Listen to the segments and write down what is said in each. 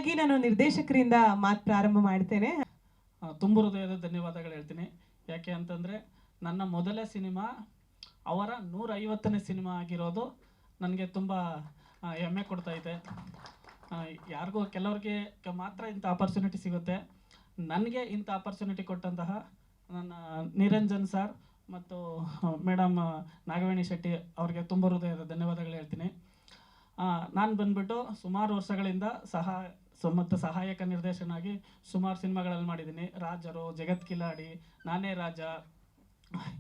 ಮೊದಲನೇದಾಗಿ ನಾನು ನಿರ್ದೇಶಕರಿಂದ ಮಾತು ಪ್ರಾರಂಭ ಮಾಡ್ತೇನೆ. ತುಂಬ ಹೃದಯದ ಧನ್ಯವಾದಗಳು ಹೇಳ್ತೀನಿ. ಯಾಕೆ ಅಂತಂದರೆ ನನ್ನ ಮೊದಲ ಸಿನಿಮಾ ಅವರ 150ನೇ ಸಿನಿಮಾ ಆಗಿರೋದು ನನಗೆ ತುಂಬ ಹೆಮ್ಮೆ ಕೊಡ್ತಾಯಿದೆ. ಯಾರಿಗೂ ಕೆಲವ್ರಿಗೆ ಮಾತ್ರ ಇಂಥ ಆಪರ್ಚುನಿಟಿ ಸಿಗುತ್ತೆ. ನನಗೆ ಇಂಥ ಆಪರ್ಚುನಿಟಿ ಕೊಟ್ಟಂತಹ ನನ್ನ ನಿರಂಜನ್ ಸರ್ ಮತ್ತು ಮೇಡಮ್ ನಾಗವೇಣಿ ಶೆಟ್ಟಿ ಅವ್ರಿಗೆ ತುಂಬ ಹೃದಯದ ಧನ್ಯವಾದಗಳು ಹೇಳ್ತೀನಿ. ನಾನು ಬಂದ್ಬಿಟ್ಟು ಸುಮಾರು ವರ್ಷಗಳಿಂದ ಮತ್ತು ಸಹಾಯಕ ನಿರ್ದೇಶನಾಗಿ ಸುಮಾರು ಸಿನಿಮಾಗಳಲ್ಲಿ ಮಾಡಿದ್ದೀನಿ. ರಾಜರು, ಜಗತ್ ಕಿಲಾಡಿ, ನಾನೇ ರಾಜ,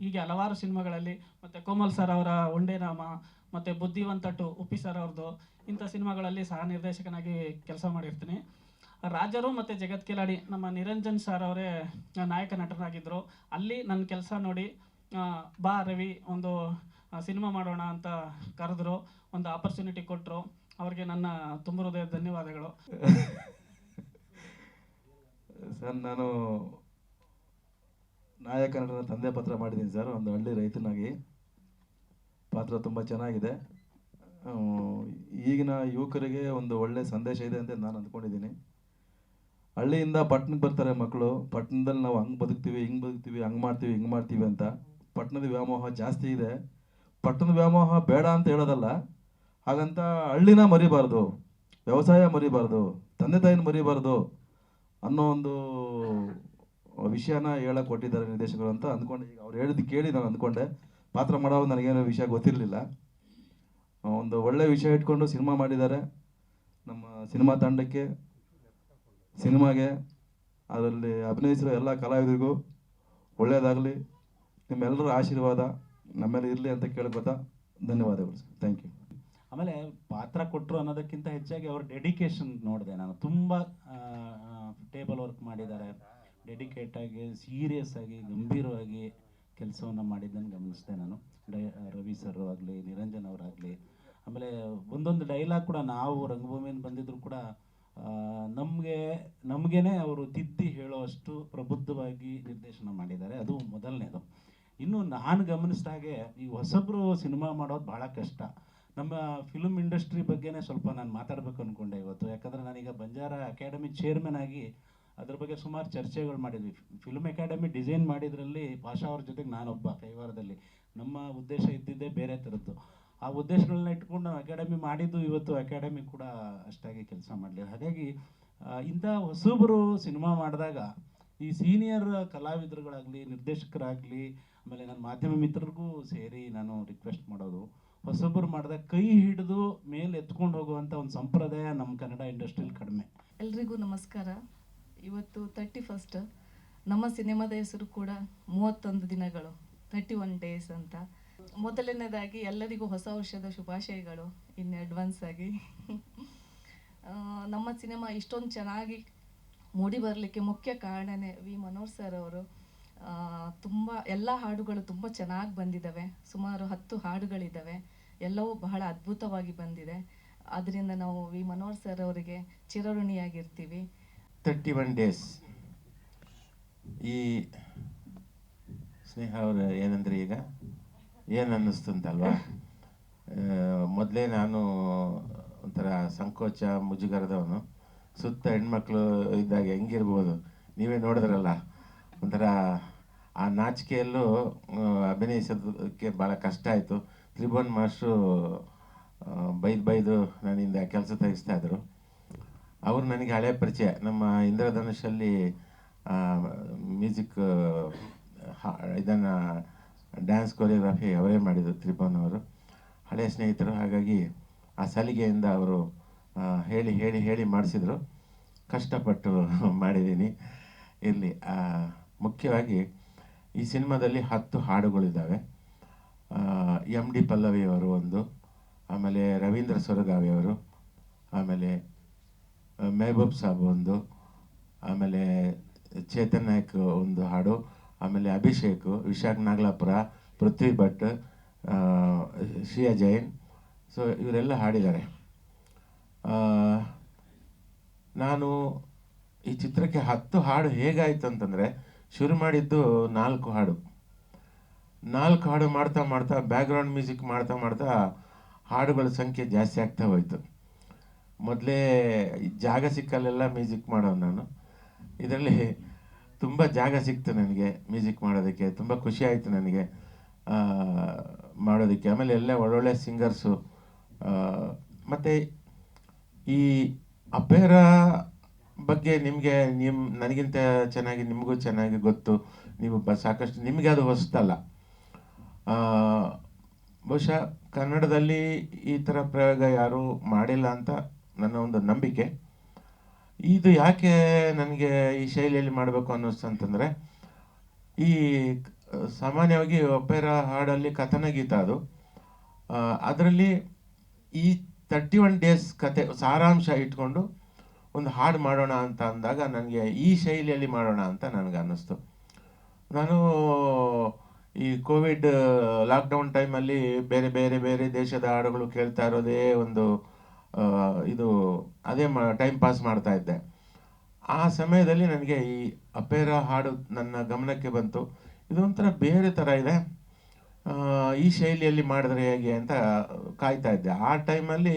ಹೀಗೆ ಹಲವಾರು ಸಿನಿಮಾಗಳಲ್ಲಿ, ಮತ್ತು ಕೋಮಲ್ ಸರ್ ಅವರ ಒಂಡೇನಾಮ, ಮತ್ತು ಬುದ್ಧಿವಂತಟ್ಟು ಉಪ್ಪಿ ಸರ್ ಅವ್ರದ್ದು, ಇಂಥ ಸಿನಿಮಾಗಳಲ್ಲಿ ಸಹ ನಿರ್ದೇಶಕನಾಗಿ ಕೆಲಸ ಮಾಡಿರ್ತೀನಿ. ರಾಜರು ಮತ್ತು ಜಗತ್ ಕಿಲಾಡಿ ನಮ್ಮ ನಿರಂಜನ್ ಸರ್ ಅವರೇ ನಾಯಕ ನಟರಾಗಿದ್ದರು. ಅಲ್ಲಿ ನನ್ನ ಕೆಲಸ ನೋಡಿ ಬಾ ರವಿ ಒಂದು ಸಿನಿಮಾ ಮಾಡೋಣ ಅಂತ ಕರೆದ್ರು, ಒಂದು ಆಪರ್ಚುನಿಟಿ ಕೊಟ್ಟರು. ಅವ್ರಿಗೆ ನನ್ನ ತುಂಬ ಹೃದಯದ ಧನ್ಯವಾದಗಳು. ಸರ್, ನಾನು ನಾಯಕ ನಟನ ತಂದೆ ಪಾತ್ರ ಮಾಡಿದ್ದೀನಿ ಸರ್, ಒಂದು ಹಳ್ಳಿ ರೈತನಾಗಿ. ಪಾತ್ರ ತುಂಬ ಚೆನ್ನಾಗಿದೆ. ಈಗಿನ ಯುವಕರಿಗೆ ಒಂದು ಒಳ್ಳೆ ಸಂದೇಶ ಇದೆ ಅಂತ ನಾನು ಅಂದ್ಕೊಂಡಿದ್ದೀನಿ. ಹಳ್ಳಿಯಿಂದ ಪಟ್ಟಣಕ್ಕೆ ಬರ್ತಾರೆ ಮಕ್ಕಳು. ಪಟ್ಟಣದಲ್ಲಿ ನಾವು ಹಂಗೆ ಬದುಕ್ತೀವಿ, ಹಿಂಗೆ ಬದುಕ್ತೀವಿ, ಹಂಗೆ ಮಾಡ್ತೀವಿ, ಹಿಂಗೆ ಮಾಡ್ತೀವಿ ಅಂತ. ಪಟ್ಟಣದ ವ್ಯಾಮೋಹ ಜಾಸ್ತಿ ಇದೆ. ಪಟ್ಟಣದ ವ್ಯಾಮೋಹ ಬೇಡ ಅಂತ ಹೇಳೋದಲ್ಲ, ಹಾಗಂತ ಹಳ್ಳಿನ ಮರಿಬಾರ್ದು, ವ್ಯವಸಾಯ ಮರಿಬಾರ್ದು, ತಂದೆ ತಾಯಿನ ಮರಿಬಾರ್ದು ಅನ್ನೋ ಒಂದು ವಿಷಯನ ಹೇಳಕ್ಕೆ ಕೊಟ್ಟಿದ್ದಾರೆ ನಿರ್ದೇಶಕರು ಅಂತ ಅಂದ್ಕೊಂಡೆ. ಈಗ ಅವ್ರು ಹೇಳಿದ್ದು ಕೇಳಿ ನಾನು ಅಂದ್ಕೊಂಡೆ. ಪಾತ್ರ ಮಾಡೋ ನನಗೇನೋ ವಿಷಯ ಗೊತ್ತಿರಲಿಲ್ಲ. ಒಂದು ಒಳ್ಳೆ ವಿಷಯ ಇಟ್ಕೊಂಡು ಸಿನಿಮಾ ಮಾಡಿದ್ದಾರೆ. ನಮ್ಮ ಸಿನಿಮಾ ತಂಡಕ್ಕೆ, ಸಿನಿಮಾಗೆ, ಅದರಲ್ಲಿ ಅಭಿನಯಿಸಿರೋ ಎಲ್ಲ ಕಲಾವಿದರಿಗೂ ಒಳ್ಳೆಯದಾಗಲಿ. ನಿಮ್ಮೆಲ್ಲರ ಆಶೀರ್ವಾದ ನಮ್ಮೇಲೆ ಇರಲಿ ಅಂತ ಕೇಳ್ಕೊತಾ ಧನ್ಯವಾದಗಳು ಸರ್. Thank you. ಆಮೇಲೆ ಪಾತ್ರ ಕೊಟ್ಟರು ಅನ್ನೋದಕ್ಕಿಂತ ಹೆಚ್ಚಾಗಿ ಅವ್ರ ಡೆಡಿಕೇಶನ್ ನೋಡಿದೆ ನಾನು. ತುಂಬ ಟೇಬಲ್ ವರ್ಕ್ ಮಾಡಿದ್ದಾರೆ. ಡೆಡಿಕೇಟಾಗಿ, ಸೀರಿಯಸ್ ಆಗಿ, ಗಂಭೀರವಾಗಿ ಕೆಲಸವನ್ನು ಮಾಡಿದ್ದನ್ನು ಗಮನಿಸಿದೆ ನಾನು. ರವಿ ಸರ್ ಆಗಲಿ, ನಿರಂಜನ್ ಅವರಾಗಲಿ. ಆಮೇಲೆ ಒಂದೊಂದು ಡೈಲಾಗ್ ಕೂಡ ನಾವು ರಂಗಭೂಮಿಯಿಂದ ಬಂದಿದ್ರು ಕೂಡ ನಮಗೇನೆ ಅವರು ತಿದ್ದಿ ಹೇಳೋಷ್ಟು ಪ್ರಬುದ್ಧವಾಗಿ ನಿರ್ದೇಶನ ಮಾಡಿದ್ದಾರೆ. ಅದು ಮೊದಲನೇದು. ಇನ್ನು ನಾನು ಗಮನಿಸಿದ ಹಾಗೆ ಈ ಹೊಸಬ್ರು ಸಿನಿಮಾ ಮಾಡೋದು ಭಾಳ ಕಷ್ಟ. ನಮ್ಮ ಫಿಲ್ಮ್ ಇಂಡಸ್ಟ್ರಿ ಬಗ್ಗೆನೇ ಸ್ವಲ್ಪ ನಾನು ಮಾತಾಡಬೇಕು ಅಂದ್ಕೊಂಡೆ ಇವತ್ತು. ಯಾಕಂದರೆ ನಾನೀಗ ಬಂಜಾರ ಅಕಾಡೆಮಿ ಚೇರ್ಮನ್ ಆಗಿ ಅದ್ರ ಬಗ್ಗೆ ಸುಮಾರು ಚರ್ಚೆಗಳು ಮಾಡಿದ್ವಿ. ಫಿಲ್ಮ್ ಅಕಾಡೆಮಿ ಡಿಸೈನ್ ಮಾಡಿದ್ರಲ್ಲಿ ಭಾಷಾ ಅವ್ರ ಜೊತೆಗೆ ನಾನೊಬ್ಬ ಕೈವಾರದಲ್ಲಿ. ನಮ್ಮ ಉದ್ದೇಶ ಇದ್ದಿದ್ದೇ ಬೇರೆ ಥರದ್ದು. ಆ ಉದ್ದೇಶಗಳನ್ನ ಇಟ್ಕೊಂಡು ನಾವು ಅಕಾಡೆಮಿ ಮಾಡಿದ್ದು. ಇವತ್ತು ಅಕಾಡೆಮಿ ಕೂಡ ಅಷ್ಟಾಗಿ ಕೆಲಸ ಮಾಡಲಿ. ಹಾಗಾಗಿ ಇಂಥ ಹೊಸಬರು ಸಿನಿಮಾ ಮಾಡಿದಾಗ ಈ ಸೀನಿಯರ್ ಕಲಾವಿದರುಗಳಾಗಲಿ, ನಿರ್ದೇಶಕರಾಗಲಿ, ಆಮೇಲೆ ನನ್ನ ಮಾಧ್ಯಮ ಮಿತ್ರರಿಗೂ ಸೇರಿ ನಾನು ರಿಕ್ವೆಸ್ಟ್ ಮಾಡೋದು, ಹೊಸಬರು ಮಾಡಿದಾಗ ಕೈ ಹಿಡಿದು ಮೇಲೆ ಎತ್ಕೊಂಡು ಹೋಗುವಂಥ ಒಂದು ಸಂಪ್ರದಾಯ ನಮ್ಮ ಕನ್ನಡ ಇಂಡಸ್ಟ್ರಿಯಲ್ಲಿ ಕಡಿಮೆ. ಎಲ್ರಿಗೂ ನಮಸ್ಕಾರ. ಇವತ್ತು 31st. ನಮ್ಮ ಸಿನಿಮಾದ ಹೆಸರು ಕೂಡ 31 ದಿನಗಳು, 31 ಡೇಸ್ ಅಂತ. ಮೊದಲನೇದಾಗಿ ಎಲ್ಲರಿಗೂ ಹೊಸ ವರ್ಷದ ಶುಭಾಶಯಗಳು ಇನ್ ಅಡ್ವಾನ್ಸ್ ಆಗಿ. ನಮ್ಮ ಸಿನಿಮಾ ಇಷ್ಟೊಂದು ಚೆನ್ನಾಗಿ ಮೂಡಿ ಬರಲಿಕ್ಕೆ ಮುಖ್ಯ ಕಾರಣನೇ ವಿ ಮನೋಹರ್ ಸರ್ ಅವರು. ತುಂಬ ಎಲ್ಲ ಹಾಡುಗಳು ತುಂಬ ಚೆನ್ನಾಗಿ ಬಂದಿದ್ದಾವೆ. ಸುಮಾರು 10 ಹಾಡುಗಳಿದ್ದಾವೆ. ಎಲ್ಲವೂ ಬಹಳ ಅದ್ಭುತವಾಗಿ ಬಂದಿದೆ. ಅದರಿಂದ ನಾವು ವಿ ಮನೋಹರ್ ಸರ್ ಅವರಿಗೆ ಚಿರಋಣಿಯಾಗಿರ್ತೀವಿ. 31 ಡೇಸ್. ಈ ಸ್ನೇಹ ಅವರು ಏನಂದ್ರೆ ಈಗ ಏನು ಅನ್ನಿಸ್ತಂತಲ್ವಾ, ಮೊದಲೇ ನಾನು ಒಂಥರ ಸಂಕೋಚ ಮುಜುಗರದವನು. ಸುತ್ತ ಹೆಣ್ಮಕ್ಳು ಇದ್ದಾಗ ಹೆಂಗಿರ್ಬೋದು ನೀವೇ ನೋಡಿದ್ರಲ್ಲ. ಒಂಥರ ಆ ನಾಚಿಕೆಯಲ್ಲೂ ಅಭಿನಯಿಸೋದಕ್ಕೆ ಭಾಳ ಕಷ್ಟ ಆಯಿತು. ತ್ರಿಭುವನ್ ಮಾಸ್ಟ್ರು ಬೈದು ನನ್ನಿಂದ ಕೆಲಸ ತೆಗಿಸ್ತಾ ಇದ್ರು. ಅವರು ನನಗೆ ಹಳೆಯ ಪರಿಚಯ. ನಮ್ಮ ಇಂದ್ರಧನುಷಲ್ಲಿ ಮ್ಯೂಸಿಕ್ ಇದನ್ನು ಡ್ಯಾನ್ಸ್ ಕೊರಿಯೋಗ್ರಫಿ ಅವರೇ ಮಾಡಿದರು, ತ್ರಿಭುವನ್ ಅವರು. ಹಳೆಯ ಸ್ನೇಹಿತರು. ಹಾಗಾಗಿ ಆ ಸಲಿಗೆಯಿಂದ ಅವರು ಹೇಳಿ ಹೇಳಿ ಹೇಳಿ ಮಾಡಿಸಿದ್ರು. ಕಷ್ಟಪಟ್ಟು ಮಾಡಿದ್ದೀನಿ. ಇರಲಿ. ಮುಖ್ಯವಾಗಿ ಈ ಸಿನಿಮಾದಲ್ಲಿ 10 ಹಾಡುಗಳಿದ್ದಾವೆ. ಎಮ್ ಡಿ ಪಲ್ಲವಿ ಅವರು ಒಂದು, ಆಮೇಲೆ ರವೀಂದ್ರ ಸೊರಗಾವಿಯವರು, ಆಮೇಲೆ ಮೆಹಬೂಬ್ ಸಾಬ್ ಒಂದು, ಆಮೇಲೆ ಚೇತನ್ ನಾಯಕ್ ಒಂದು ಹಾಡು, ಆಮೇಲೆ ಅಭಿಷೇಕ್, ವಿಶಾಖ್ ನಾಗಲಾಪುರ, ಪೃಥ್ವಿ ಭಟ್, ಶ್ರೇಯಾ ಜೈನ್. ಸೊ ಇವರೆಲ್ಲ ಹಾಡಿದ್ದಾರೆ. ನಾನು ಈ ಚಿತ್ರಕ್ಕೆ 10 ಹಾಡು ಹೇಗಾಯಿತು ಅಂತಂದರೆ, ಶುರು ಮಾಡಿದ್ದು 4 ಹಾಡು. 4 ಹಾಡು ಮಾಡ್ತಾ ಮಾಡ್ತಾ ಬ್ಯಾಕ್ಗ್ರೌಂಡ್ ಮ್ಯೂಸಿಕ್ ಮಾಡ್ತಾ ಮಾಡ್ತಾ ಹಾಡುಗಳ ಸಂಖ್ಯೆ ಜಾಸ್ತಿ ಆಗ್ತಾ ಹೋಯಿತು. ಮೊದಲೇ ಜಾಗ ಸಿಕ್ಕಲ್ಲೆಲ್ಲ ಮ್ಯೂಸಿಕ್ ಮಾಡೋನು ನಾನು. ಇದರಲ್ಲಿ ತುಂಬ ಜಾಗ ಸಿಕ್ತು ನನಗೆ ಮ್ಯೂಸಿಕ್ ಮಾಡೋದಕ್ಕೆ, ತುಂಬ ಖುಷಿ ಆಯಿತು ನನಗೆ ಮಾಡೋದಕ್ಕೆ. ಆಮೇಲೆ ಎಲ್ಲ ಒಳ್ಳೊಳ್ಳೆ ಸಿಂಗರ್ಸು. ಮತ್ತು ಈ ಅಪೇರ ಬಗ್ಗೆ ನನಗಿಂತ ಚೆನ್ನಾಗಿ ನಿಮಗೂ ಚೆನ್ನಾಗಿ ಗೊತ್ತು. ನೀವು ಸಾಕಷ್ಟು ನಿಮಗೆ ಅದು ಹೊಸದಲ್ಲ. ಬಹುಶಃ ಕನ್ನಡದಲ್ಲಿ ಈ ಥರ ಪ್ರಯೋಗ ಯಾರೂ ಮಾಡಿಲ್ಲ ಅಂತ ನನ್ನ ಒಂದು ನಂಬಿಕೆ. ಇದು ಯಾಕೆ ನನಗೆ ಈ ಶೈಲಿಯಲ್ಲಿ ಮಾಡಬೇಕು ಅನ್ನಿಸ್ತು ಅಂತಂದರೆ, ಈ ಸಾಮಾನ್ಯವಾಗಿ ಒಪೆರಾ ಹಾಡಲ್ಲಿ ಕಥನ ಗೀತ ಅದು. ಅದರಲ್ಲಿ ಈ 31 ಡೇಸ್ ಕತೆ ಸಾರಾಂಶ ಇಟ್ಕೊಂಡು ಒಂದು ಹಾಡು ಮಾಡೋಣ ಅಂತ ಅಂದಾಗ ನನಗೆ ಈ ಶೈಲಿಯಲ್ಲಿ ಮಾಡೋಣ ಅಂತ ನನಗೆ ಅನ್ನಿಸ್ತು. ನಾನು ಈ ಕೋವಿಡ್ ಲಾಕ್ಡೌನ್ ಟೈಮಲ್ಲಿ ಬೇರೆ ಬೇರೆ ಬೇರೆ ದೇಶದ ಹಾಡುಗಳು ಕೇಳ್ತಾ ಇರೋದೇ ಒಂದು ಇದು ಅದೇ ಟೈಮ್ ಪಾಸ್ ಮಾಡ್ತಾ ಇದ್ದೆ. ಆ ಸಮಯದಲ್ಲಿ ನನಗೆ ಈ ಅಪೇರಾ ಹಾಡು ನನ್ನ ಗಮನಕ್ಕೆ ಬಂತು. ಇದೊಂಥರ ಬೇರೆ ಥರ ಇದೆ, ಈ ಶೈಲಿಯಲ್ಲಿ ಮಾಡಿದ್ರೆ ಹೇಗೆ ಅಂತ ಕಾಯ್ತಾ ಇದ್ದೆ. ಆ ಟೈಮಲ್ಲಿ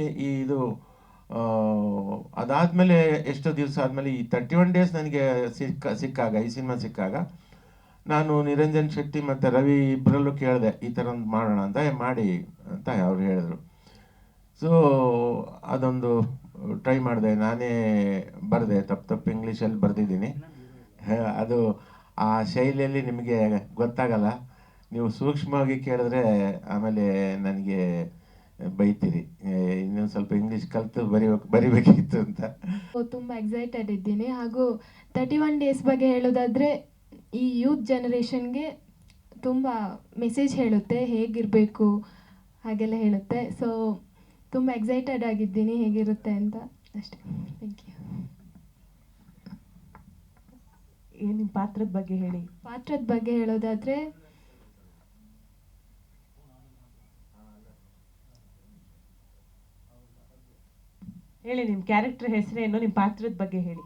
ಅದಾದಮೇಲೆ ಎಷ್ಟೋ ದಿವಸ ಆದಮೇಲೆ ಈ 31 ಡೇಸ್ ನನಗೆ ಸಿಕ್ಕಾಗ ಈ ಸಿನಿಮಾ ಸಿಕ್ಕಾಗ ನಾನು ನಿರಂಜನ್ ಶೆಟ್ಟಿ ಮತ್ತು ರವಿ ಇಬ್ಬರಲ್ಲೂ ಕೇಳಿದೆ ಈ ಥರ ಒಂದು ಮಾಡೋಣ ಅಂತ. ಮಾಡಿ ಅಂತ ಅವ್ರು ಹೇಳಿದ್ರು. ಸೊ ಅದೊಂದು ಟ್ರೈ ಮಾಡಿದೆ. ನಾನೇ ಬರೆದೆ, ತಪ್ಪು ಇಂಗ್ಲೀಷಲ್ಲಿ ಬರೆದಿದ್ದೀನಿ. ಅದು ಆ ಶೈಲಿಯಲ್ಲಿ ನಿಮಗೆ ಗೊತ್ತಾಗಲ್ಲ, ನೀವು ಸೂಕ್ಷ್ಮವಾಗಿ ಕೇಳಿದ್ರೆ ಆಮೇಲೆ ನನಗೆ ಬೈತೀರಿ, ಇನ್ನೊಂದು ಸ್ವಲ್ಪ ಇಂಗ್ಲೀಷ್ ಕಲಿತು ಬರಿಬೇಕಿತ್ತು ಅಂತ. ತುಂಬ ಎಕ್ಸೈಟೆಡ್ ಇದ್ದೀನಿ. ಹಾಗೂ 31 ಡೇಸ್ ಬಗ್ಗೆ ಹೇಳೋದಾದರೆ ಈ ಯೂತ್ ಜನರೇಷನ್ಗೆ ತುಂಬ ಮೆಸೇಜ್ ಹೇಳುತ್ತೆ, ಹೇಗಿರಬೇಕು ಹಾಗೆಲ್ಲ ಹೇಳುತ್ತೆ. ಸೊ ತುಂಬ ಎಕ್ಸೈಟೆಡ್ ಆಗಿದ್ದೀನಿ ಹೇಗಿರುತ್ತೆ ಅಂತ ಅಷ್ಟೇ. Thank you. ನಿಮ್ಮ ಪಾತ್ರದ ಬಗ್ಗೆ ಹೇಳಿ. ಪಾತ್ರದ ಬಗ್ಗೆ ಹೇಳೋದಾದರೆ ಹೇಳಿ, ನಿಮ್ಮ ಕ್ಯಾರೆಕ್ಟರ್ ಹೆಸರೇನು, ನಿಮ್ಮ ಪಾತ್ರದ ಬಗ್ಗೆ ಹೇಳಿ.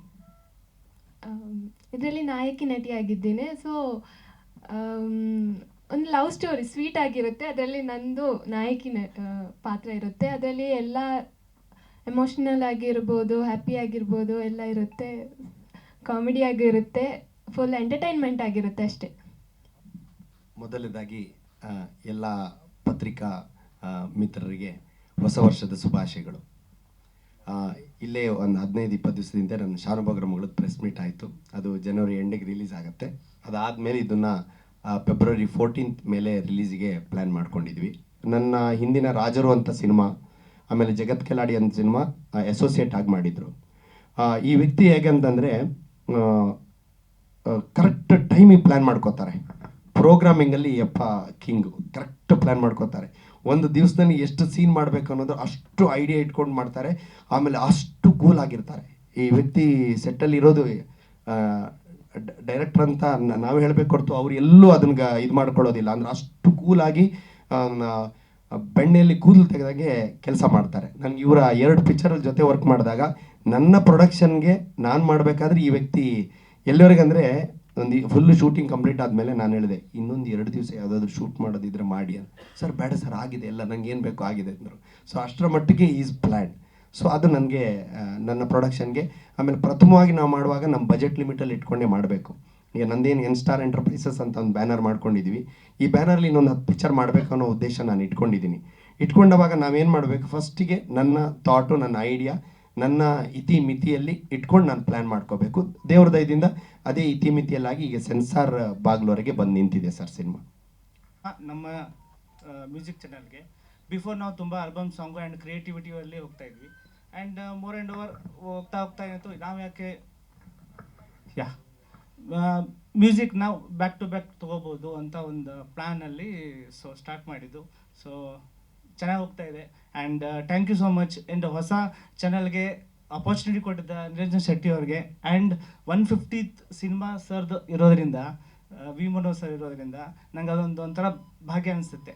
ಇದರಲ್ಲಿ ನಾಯಕಿ ನಟಿಯಾಗಿದ್ದೀನಿ. ಸೊ ಒಂದು ಲವ್ ಸ್ಟೋರಿ ಸ್ವೀಟ್ ಆಗಿರುತ್ತೆ. ಅದರಲ್ಲಿ ನಂದು ನಾಯಕಿ ಪಾತ್ರ ಇರುತ್ತೆ. ಅದರಲ್ಲಿ ಎಲ್ಲ ಎಮೋಷ್ನಲ್ ಆಗಿರ್ಬೋದು, ಹ್ಯಾಪಿ ಆಗಿರ್ಬೋದು ಎಲ್ಲ ಇರುತ್ತೆ, ಕಾಮಿಡಿ ಆಗಿರುತ್ತೆ, ಫುಲ್ ಎಂಟರ್ಟೈನ್ಮೆಂಟ್ ಆಗಿರುತ್ತೆ ಅಷ್ಟೇ. ಮೊದಲನೇದಾಗಿ ಎಲ್ಲ ಪತ್ರಿಕಾ ಮಿತ್ರರಿಗೆ ಹೊಸ ವರ್ಷದ ಶುಭಾಶಯಗಳು. ಇಲ್ಲೇ ಒಂದು 15-20 ದಿವಸದಿಂದ ನನ್ನ ಶಾನುಭೋಗರ ಮಗಳದ್ದು ಪ್ರೆಸ್ ಮೀಟ್ ಆಯಿತು. ಅದು ಜನವರಿ ಎಂಡಿಗೆ ರಿಲೀಸ್ ಆಗುತ್ತೆ. ಅದಾದಮೇಲೆ ಇದನ್ನು ಫೆಬ್ರವರಿ 14th ಮೇಲೆ ರಿಲೀಸಿಗೆ ಪ್ಲ್ಯಾನ್ ಮಾಡ್ಕೊಂಡಿದ್ವಿ. ನನ್ನ ಹಿಂದಿನ ರಾಜರು ಅಂತ ಸಿನಿಮಾ, ಆಮೇಲೆ ಜಗತ್ ಕೆಲಾಡಿ ಅಂತ ಸಿನಿಮಾ ಅಸೋಸಿಯೇಟ್ ಆಗಿ ಮಾಡಿದರು. ಈ ವ್ಯಕ್ತಿ ಹೇಗೆ ಅಂತಂದರೆ ಕರೆಕ್ಟ್ ಟೈಮಿಗೆ ಪ್ಲ್ಯಾನ್ ಮಾಡ್ಕೋತಾರೆ. ಪ್ರೋಗ್ರಾಮಿಂಗಲ್ಲಿ ಕಿಂಗು ಕರೆಕ್ಟ್ ಪ್ಲ್ಯಾನ್ ಮಾಡ್ಕೋತಾರೆ. ಒಂದು ದಿವಸದಲ್ಲಿ ಎಷ್ಟು ಸೀನ್ ಮಾಡಬೇಕು ಅನ್ನೋದು ಅಷ್ಟು ಐಡಿಯಾ ಇಟ್ಕೊಂಡು ಮಾಡ್ತಾರೆ. ಆಮೇಲೆ ಅಷ್ಟು ಕೂಲ್ ಆಗಿರ್ತಾರೆ. ಈ ವ್ಯಕ್ತಿ ಸೆಟ್ಟಲ್ಲಿ ಇರೋದು ಡೈರೆಕ್ಟರ್ ಅಂತ ನಾವು ಹೇಳಬೇಕು ಹೊರತು ಅವ್ರು ಎಲ್ಲೂ ಅದನ್ನ ಇದು ಮಾಡ್ಕೊಳ್ಳೋದಿಲ್ಲ. ಅಂದರೆ ಅಷ್ಟು ಕೂಲಾಗಿ ಬೆಣ್ಣೆಯಲ್ಲಿ ಕೂದಲು ತೆಗೆದಾಗೆ ಕೆಲಸ ಮಾಡ್ತಾರೆ. ನನಗೆ ಇವರ 2 ಪಿಕ್ಚರಲ್ಲಿ ಜೊತೆ ವರ್ಕ್ ಮಾಡಿದಾಗ ನನ್ನ ಪ್ರೊಡಕ್ಷನ್ಗೆ ನಾನು ಮಾಡಬೇಕಾದ್ರೆ ಈ ವ್ಯಕ್ತಿ ಎಲ್ಲಿವರೆಗೆ ಅಂದರೆ ಒಂದು ಫುಲ್ಲು ಶೂಟಿಂಗ್ ಕಂಪ್ಲೀಟ್ ಆದಮೇಲೆ ನಾನು ಹೇಳಿದೆ, ಇನ್ನೊಂದು 2 ದಿವಸ ಯಾವುದಾದ್ರೂ ಶೂಟ್ ಮಾಡೋದಿದ್ರೆ ಮಾಡಿ ಅಂತ. ಸರ್ ಬೇಡ ಸರ್, ಆಗಿದೆ ಎಲ್ಲ, ನಂಗೆ ಏನು ಬೇಕೋ ಆಗಿದೆ ಅಂದರು. ಸೊ ಅಷ್ಟರ ಮಟ್ಟಿಗೆ ಈಸ್ ಪ್ಲ್ಯಾನ್. ಸೊ ಅದು ನನಗೆ ನನ್ನ ಪ್ರೊಡಕ್ಷನ್ಗೆ. ಆಮೇಲೆ ಪ್ರಥಮವಾಗಿ ನಾವು ಮಾಡುವಾಗ ನಮ್ಮ ಬಜೆಟ್ ಲಿಮಿಟಲ್ಲಿ ಇಟ್ಕೊಂಡೇ ಮಾಡಬೇಕು. ಈಗ ನಂದೇನು ಎನ್-ಸ್ಟಾರ್ ಎಂಟರ್ಪ್ರೈಸಸ್ ಅಂತ ಒಂದು ಬ್ಯಾನರ್ ಮಾಡ್ಕೊಂಡಿದ್ದೀವಿ. ಈ ಬ್ಯಾನರ್ಲಿ ಇನ್ನೊಂದು 10 ಪಿಕ್ಚರ್ ಮಾಡಬೇಕು ಅನ್ನೋ ಉದ್ದೇಶ ನಾನು ಇಟ್ಕೊಂಡಿದ್ದೀನಿ. ಇಟ್ಕೊಂಡವಾಗ ನಾವೇನು ಮಾಡಬೇಕು, ಫಸ್ಟಿಗೆ ನನ್ನ ಥಾಟು, ನನ್ನ ಐಡಿಯಾ, ನನ್ನ ಇತಿಮಿತಿಯಲ್ಲಿ ಇಟ್ಕೊಂಡು ನಾನು ಪ್ಲ್ಯಾನ್ ಮಾಡ್ಕೋಬೇಕು. ದೇವ್ರ ದಯದಿಂದ ಅದೇ ಇತಿಮಿತಿಯಲ್ಲಾಗಿ ಈಗ ಸೆನ್ಸಾರ್ ಬಾಗ್ಲವರೆಗೆ ಬಂದು ನಿಂತಿದೆ ಸರ್ ಸಿನಿಮಾ. ನಮ್ಮ ಮ್ಯೂಸಿಕ್ ಚಾನಲ್ಗೆ ಬಿಫೋರ್ ನಾವು ತುಂಬ ಆಲ್ಬಮ್ ಸಾಂಗು ಆ್ಯಂಡ್ ಕ್ರಿಯೇಟಿವಿಟಿಯಲ್ಲಿ ಹೋಗ್ತಾ ಇದ್ವಿ. ಆ್ಯಂಡ್ ಮೋರ್ ಆ್ಯಂಡ್ ಓವರ್ ಹೋಗ್ತಾ ಏನಾಯ್ತು, ನಾವು ಯಾಕೆ ಮ್ಯೂಸಿಕ್ ನಾವು ಬ್ಯಾಕ್ ಟು ಬ್ಯಾಕ್ ತೊಗೋಬೋದು ಅಂತ ಒಂದು ಪ್ಲ್ಯಾನಲ್ಲಿ ಸ್ಟಾರ್ಟ್ ಮಾಡಿದ್ದು. ಸೊ ಚೆನ್ನಾಗಿ ಹೋಗ್ತಾ ಇದೆ. And thank you so much. And ಹೊಸ ಚಾನಲ್ಗೆ ಅಪರ್ಚುನಿಟಿ ಕೊಟ್ಟಿದ್ದ ನಿರಂಜನ್ ಶೆಟ್ಟಿ ಅವ್ರಿಗೆ. ಆ್ಯಂಡ್ 150th ಸಿನಿಮಾ ಸರ್ದು ಇರೋದ್ರಿಂದ, ವಿ ಮನೋಹರ್ ಸರ್ ಇರೋದ್ರಿಂದ ನಂಗೆ ಅದೊಂದು ಒಂಥರ ಭಾಗ್ಯ ಅನಿಸುತ್ತೆ.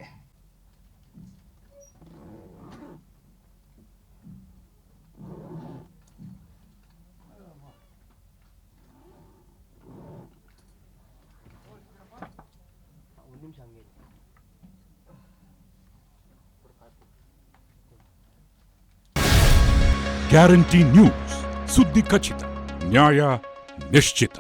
ಗ್ಯಾರಂಟಿ ನ್ಯೂಸ್, ಸುದ್ದಿ ಖಚಿತ, ನ್ಯಾಯ ನಿಶ್ಚಿತ.